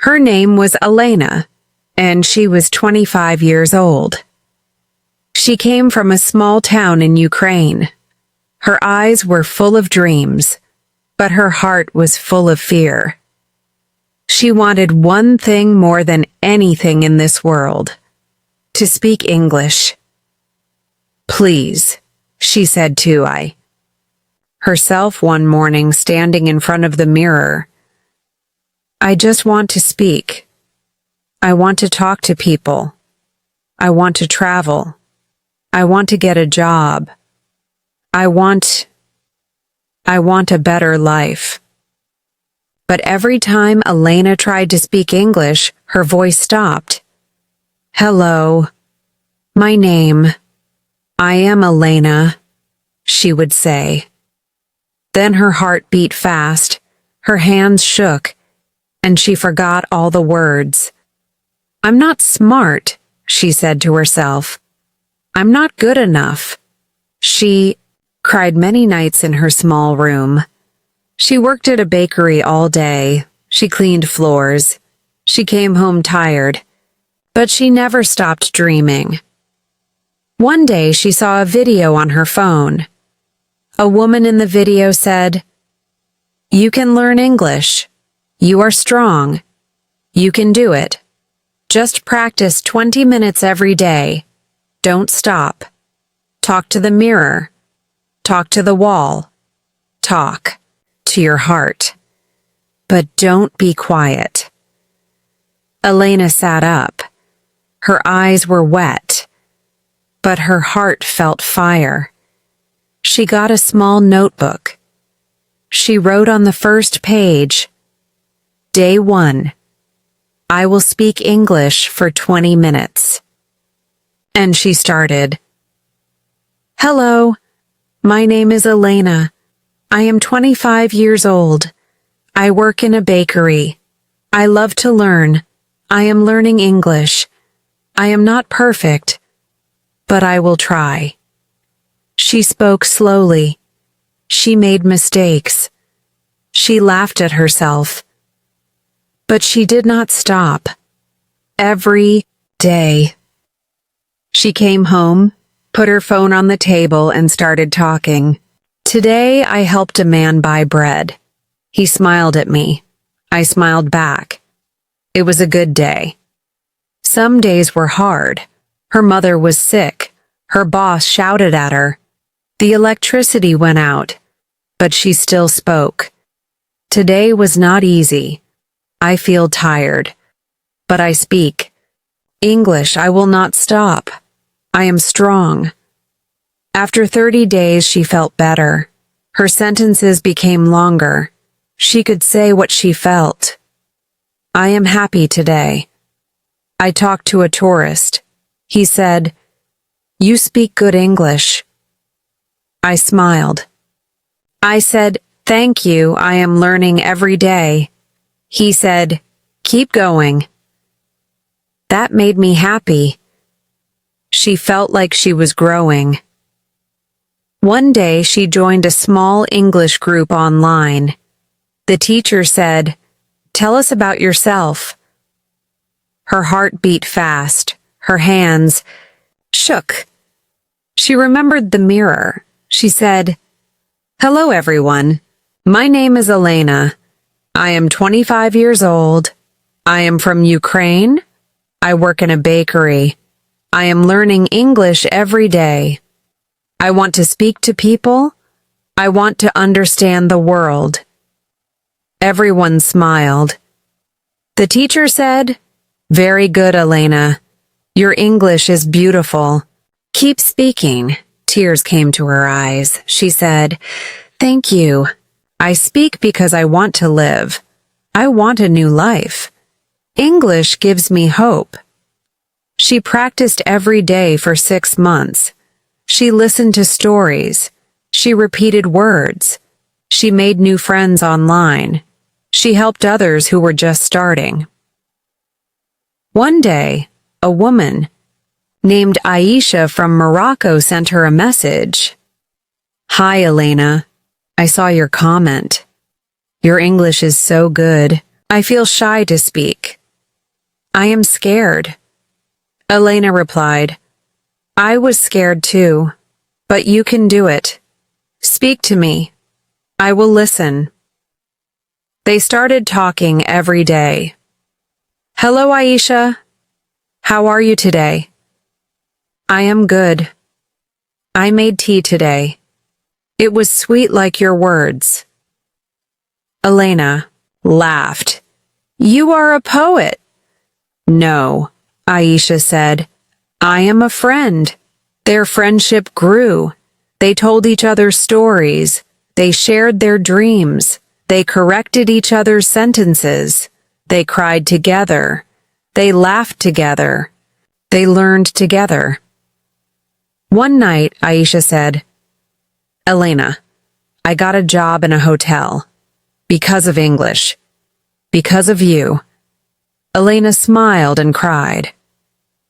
Her name was Elena, and she was 25 years old. She came from a small town in Ukraine. Her eyes were full of dreams, but her heart was full of fear. She wanted one thing more than anything in this world: to speak English. "Please," she said to herself one morning standing in front of the mirror. "I just want to speak. I want to talk to people. I want to travel. I want to get a job. I want a better life." But every time Elena tried to speak English, her voice stopped. "Hello, my name, I am Elena," she would say. Then her heart beat fast, her hands shook, and she forgot all the words. "I'm not smart," she said to herself. "I'm not good enough." She cried many nights in her small room. She worked at a bakery all day. She cleaned floors. She came home tired, but she never stopped dreaming. One day she saw a video on her phone. A woman in the video said, "You can learn English. You are strong. You can do it. Just practice 20 minutes every day. Don't stop. Talk to the mirror. Talk to the wall. Talk to your heart. But don't be quiet." Elena sat up. Her eyes were wet, but her heart felt fire. She got a small notebook. She wrote on the first page, "Day 1. I will speak English for 20 minutes. And she started. "Hello, my name is Elena. I am 25 years old. I work in a bakery. I love to learn. I am learning English. I am not perfect, but I will try." She spoke slowly. She made mistakes. She laughed at herself. But she did not stop. Every day. She came home, put her phone on the table, and started talking. "Today I helped a man buy bread. He smiled at me. I smiled back. It was a good day." Some days were hard. Her mother was sick. Her boss shouted at her. The electricity went out, but she still spoke. "Today was not easy. I feel tired, but I speak English. I will not stop. I am strong." After 30 days, she felt better. Her sentences became longer. She could say what she felt. "I am happy today. I talked to a tourist. He said, 'You speak good English.' I smiled. I said, 'Thank you, I am learning every day.' He said, 'Keep going.' That made me happy." She felt like she was growing. One day she joined a small English group online. The teacher said, "Tell us about yourself." Her heart beat fast. Her hands shook. She remembered the mirror. She said, "Hello, everyone. My name is Elena. I am 25 years old. I am from Ukraine. I work in a bakery. I am learning English every day. I want to speak to people. I want to understand the world." Everyone smiled. The teacher said, "Very good, Elena. Your English is beautiful. Keep speaking." Tears came to her eyes. She said, "Thank you. I speak because I want to live. I want a new life. English gives me hope." She practiced every day for 6 months. She listened to stories. She repeated words. She made new friends online. She helped others who were just starting. One day, a woman named Aisha from Morocco sent her a message. "Hi, Elena. I saw your comment. Your English is so good. I feel shy to speak. I am scared. Elena replied, I was scared too, but you can do it. Speak to me. I will listen. They started talking every day. Hello, Aisha. How are you today? I am good. I made tea today. It was sweet like your words. Elena laughed. You are a poet. No, Aisha said. I am a friend. Their friendship grew. They told each other stories. They shared their dreams. They corrected each other's sentences. They cried together. They laughed together. They learned together. One night, Aisha said, Elena, I got a job in a hotel. Because of English. Because of you. Elena smiled and cried.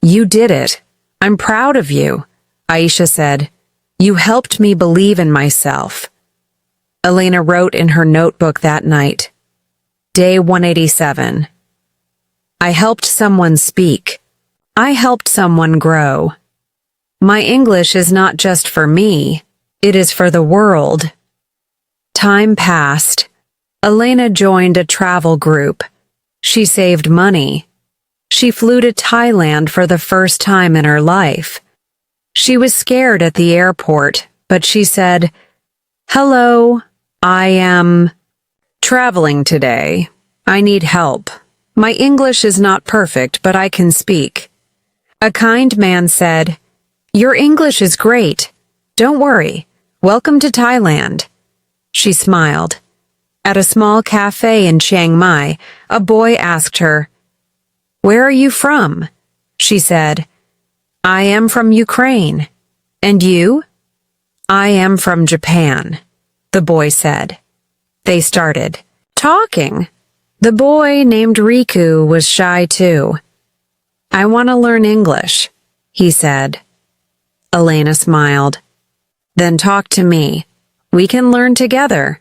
You did it. I'm proud of you. Aisha said, you helped me believe in myself. Elena wrote in her notebook that night. Day 187. I helped someone speak. I helped someone grow. My English is not just for me. It is for the world. Time passed. Elena joined a travel group. She saved money. She flew to Thailand for the first time in her life. She was scared at the airport, but she said, Hello, I am traveling today. I need help. My English is not perfect, but I can speak. A kind man said, Your English is great. Don't worry. Welcome to Thailand. She smiled. At a small cafe in Chiang Mai, a boy asked her, Where are you from? She said, I am from Ukraine. And you? I am from Japan, the boy said. They started talking. The boy named Riku was shy too. I want to learn English, he said. Elena smiled. Then talk to me. We can learn together.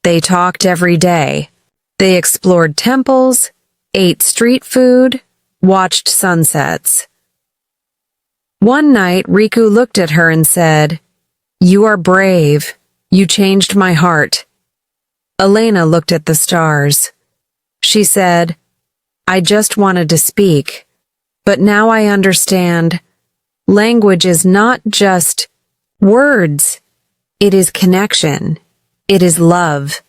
They talked every day. They explored temples, ate street food, watched sunsets. One night, Riku looked at her and said, You are brave. You changed my heart. Elena looked at the stars. She said, I just wanted to speak, but now I understand. Language is not just words. It is connection. It is love.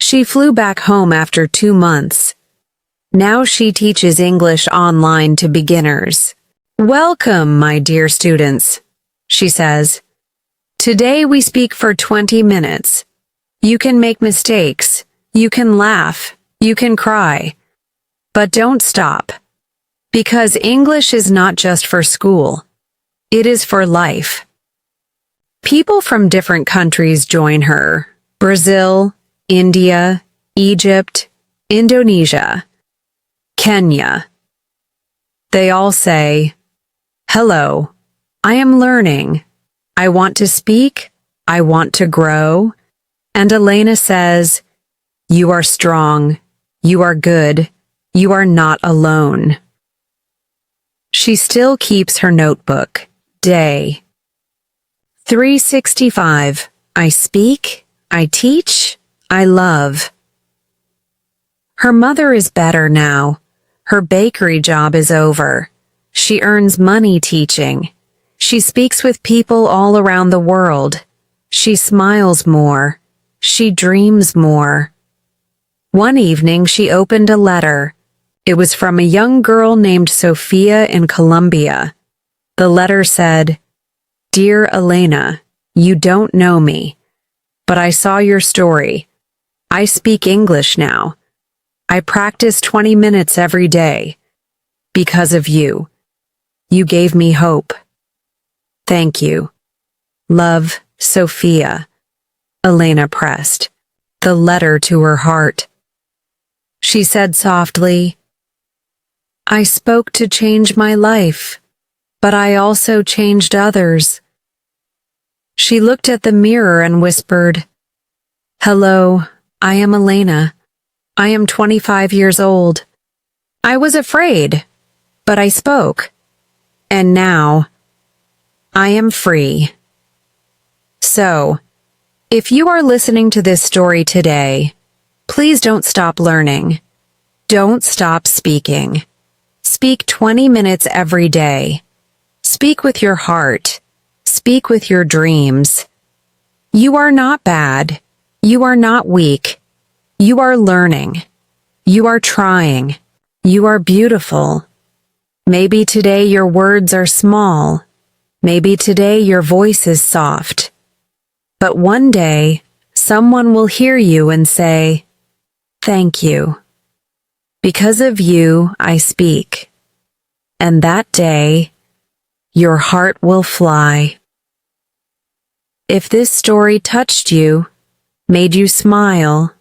She flew back home after 2 months. Now she teaches English online to beginners. Welcome, my dear students, she says. Today we speak for 20 minutes. You can make mistakes. You can laugh. You can cry. But don't stop. Because English is not just for school. It is for life. People from different countries join her. Brazil, India, Egypt, Indonesia, Kenya. They all say, Hello, I am learning. I want to speak. I want to grow. And Elena says, You are strong. You are good. You are not alone. She still keeps her notebook. Day 365. I speak. I teach. I love. Her mother is better now. Her bakery job is over. She earns money teaching. She speaks with people all around the world. She smiles more. She dreams more. One evening she opened a letter. It was from a young girl named Sophia in Colombia. The letter said, Dear Elena, you don't know me, but I saw your story. I speak English now. I practice 20 minutes every day. Because of you. You gave me hope. Thank you. Love, Sophia. Elena pressed the letter to her heart. She said softly, I spoke to change my life, but I also changed others. She looked at the mirror and whispered, Hello, I am Elena. I am 25 years old. I was afraid. But I spoke, and now I am free. So, if you are listening to this story today, please don't stop learning. Don't stop speaking. Speak 20 minutes every day. Speak with your heart. Speak with your dreams. You are not bad. You are not weak. You are learning. You are trying. You are beautiful. Maybe today your words are small. Maybe today your voice is soft. But one day, someone will hear you and say, "Thank you. Because of you, I speak." And that day, your heart will fly. If this story touched you, made you smile,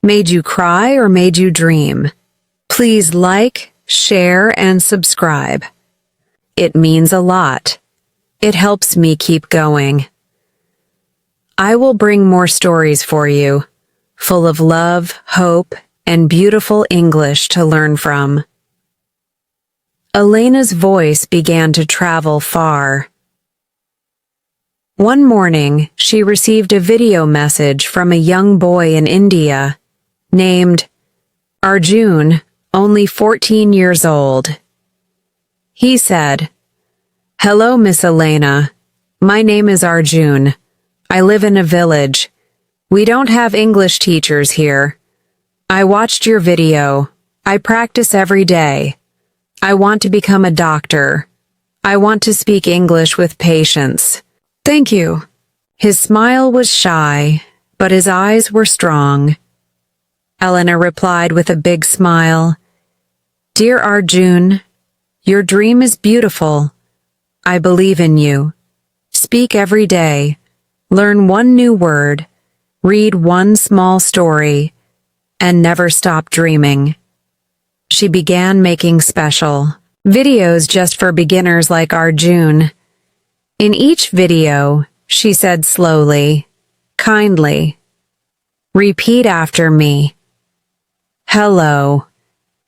made you cry, or made you dream, please like, share, and subscribe. It means a lot. It helps me keep going. I will bring more stories for you, full of love, hope, and beautiful English to learn from. Elena's voice began to travel far. One morning, she received a video message from a young boy in India named Arjun, only 14 years old. He said, "Hello, Miss Elena. My name is Arjun. I live in a village. We don't have English teachers here. I watched your video. I practice every day. I want to become a doctor. I want to speak English with patience. Thank you." His smile was shy, but his eyes were strong. Elena replied with a big smile, "Dear Arjun, your dream is beautiful. I believe in you. Speak every day. Learn one new word. Read one small story. And never stop dreaming." She began making special videos just for beginners like Arjun. In each video, she said slowly, kindly, "Repeat after me. Hello.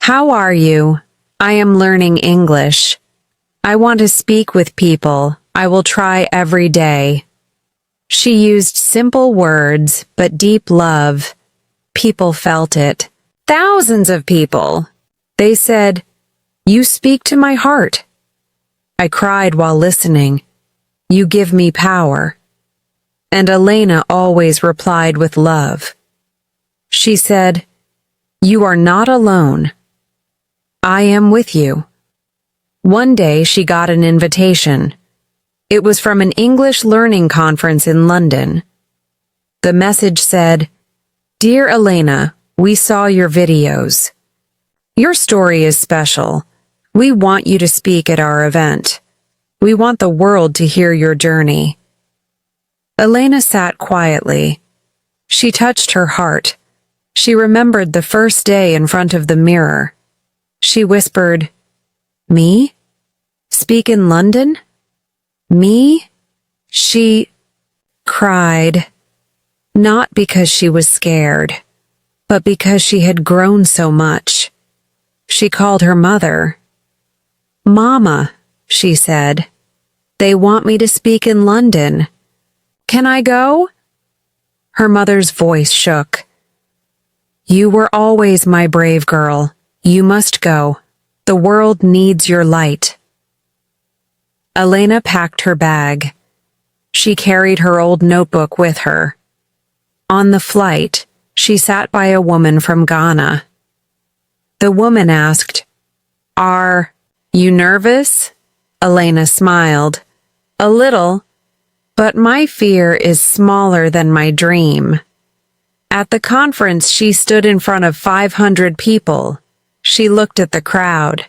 How are you? I am learning English. I want to speak with people. I will try every day." She used simple words, but deep love. People felt it. Thousands of people. They said, "You speak to my heart." I cried while listening. "You give me power." And Elena always replied with love. She said, "You are not alone. I am with you." One day she got an invitation. It was from an English learning conference in London. The message said, "Dear Elena, we saw your videos. Your story is special. We want you to speak at our event. We want the world to hear your journey." Elena sat quietly. She touched her heart. She remembered the first day in front of the mirror. She whispered, "Me? Speak in London? Me?" She cried, not because she was scared, but because she had grown so much. She called her mother. "Mama," she said, "they want me to speak in London. Can I go?" Her mother's voice shook. "You were always my brave girl. You must go. The world needs your light." Elena packed her bag. She carried her old notebook with her. On the flight, she sat by a woman from Ghana. The woman asked, "Are you nervous?" Elena smiled. "A little, but my fear is smaller than my dream." At the conference, she stood in front of 500 people. She looked at the crowd.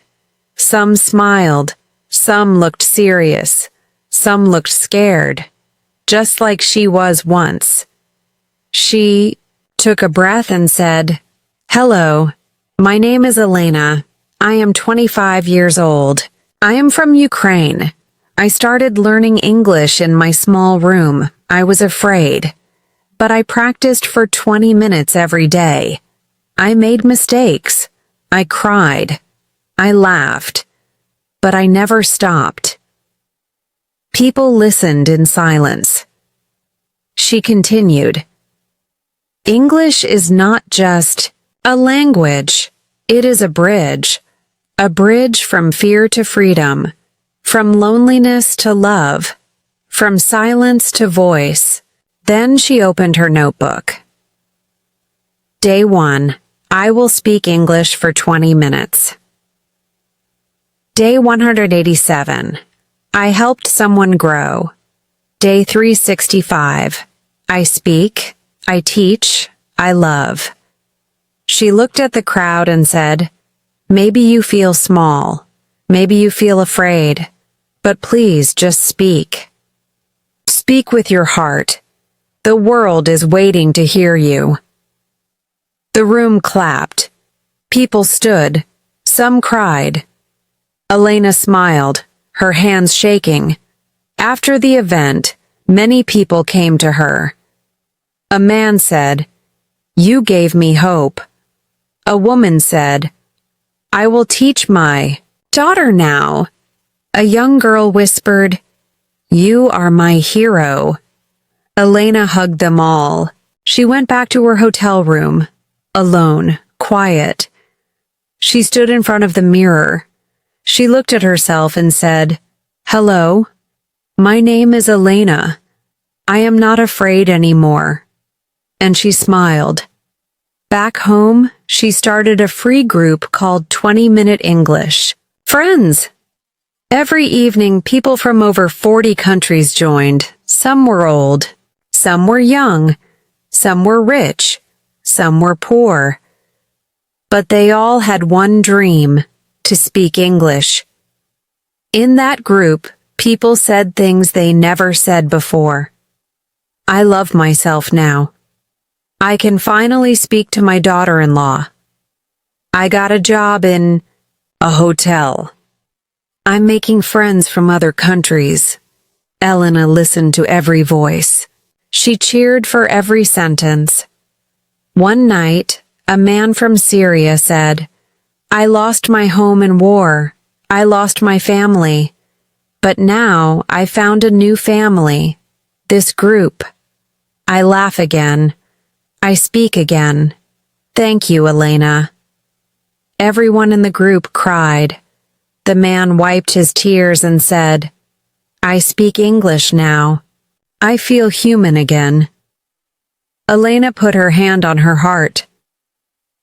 Some smiled, some looked serious, some looked scared, just like she was once. She took a breath and said, "Hello, my name is Elena. I am 25 years old. I am from Ukraine. I started learning English in my small room. I was afraid, but I practiced for 20 minutes every day. I made mistakes. I cried. I laughed. but I never stopped. People listened in silence. She continued, English is not just a language. It is a bridge from fear to freedom, from loneliness to love, from silence to voice. Then she opened her notebook. Day 1. I will speak English for 20 minutes. Day 187. I helped someone grow. Day 365. I speak, I teach, I love. She looked at the crowd and said, Maybe you feel small. Maybe you feel afraid. But please just speak. Speak with your heart. The world is waiting to hear you. The room clapped. People stood. Some cried. Elena smiled, her hands shaking. After the event, many people came to her. A man said, You gave me hope. A woman said, I will teach my daughter now. A young girl whispered, You are my hero. Elena hugged them all. She went back to her hotel room, alone, quiet. She stood in front of the mirror. She looked at herself and said, Hello, my name is Elena. I am not afraid anymore. And she smiled. Back home, she started a free group called 20-Minute English. Friends! Every evening, people from over 40 countries joined. Some were old, some were young, some were rich, some were poor. But they all had one dream, to speak English. In that group, people said things they never said before. I love myself now. I can finally speak to my daughter-in-law. I got a job in a hotel. I'm making friends from other countries. Elena listened to every voice. She cheered for every sentence. One night, a man from Syria said, I lost my home in war. I lost my family. But now I found a new family. This group. I laugh again. I speak again. Thank you, Elena. Everyone in the group cried. The man wiped his tears and said, I speak English now. I feel human again. Elena put her hand on her heart.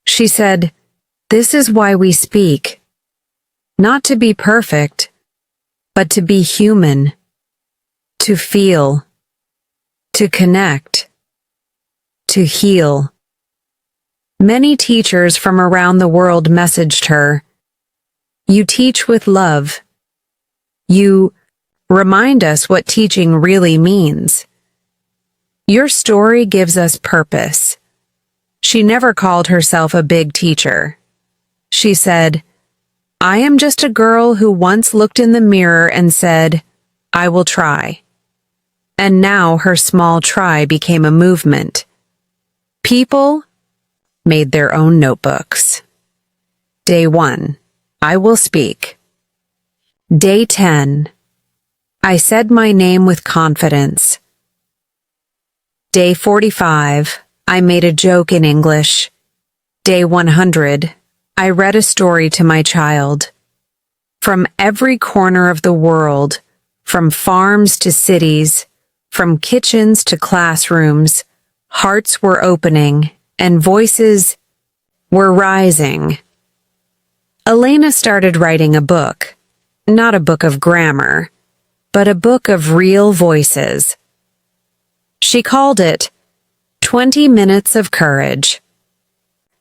She said, This is why we speak. Not to be perfect, but to be human. To feel. To connect. To heal. Many teachers from around the world messaged her, You teach with love. You remind us what teaching really means. Your story gives us purpose. She never called herself a big teacher. She said, I am just a girl who once looked in the mirror and said, I will try. And now her small try became a movement. People made their own notebooks. Day 1. I will speak. Day 10. I said my name with confidence. Day 45. I made a joke in English. Day 100. I read a story to my child. From every corner of the world, from farms to cities, from kitchens to classrooms, hearts were opening and voices were rising. Elena started writing a book, not a book of grammar, but a book of real voices. She called it 20 Minutes of Courage.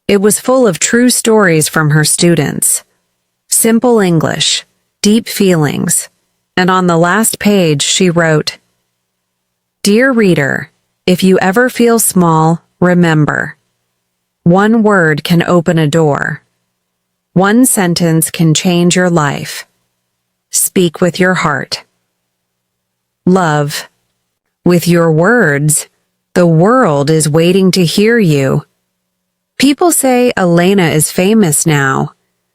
It was full of true stories from her students, simple English, deep feelings, and on the last page she wrote, Dear reader, if you ever feel small, remember, one word can open a door. One sentence can change your life. Speak with your heart. Love. With your words, the world is waiting to hear you. People say Elena is famous now,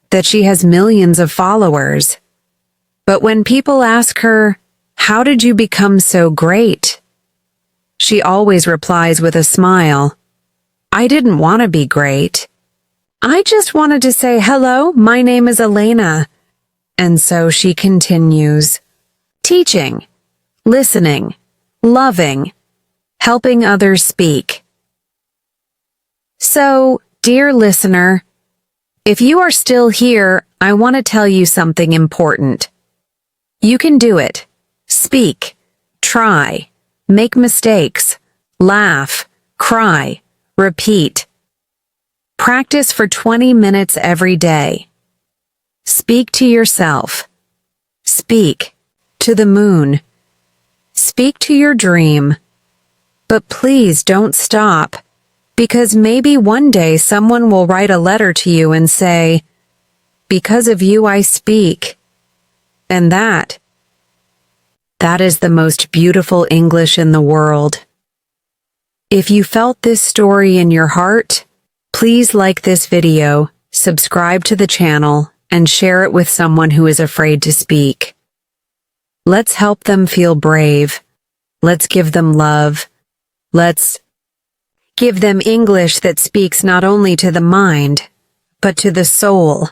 that she has millions of followers. But when people ask her, "How did you become so great?" she always replies with a smile, "I didn't want to be great. I just wanted to say, hello, my name is Elena." And so she continues, teaching, listening, loving, helping others speak. So, dear listener, if you are still here, I want to tell you something important. You can do it. Speak, try, make mistakes, laugh, cry, repeat. Practice for 20 minutes every day. Speak to yourself. Speak to the moon. Speak to your dream. But please don't stop, because maybe one day someone will write a letter to you and say, "Because of you I speak." And that is the most beautiful English in the world. If you felt this story in your heart, please like this video, subscribe to the channel, and share it with someone who is afraid to speak. Let's help them feel brave. Let's give them love. Let's give them English that speaks not only to the mind, but to the soul.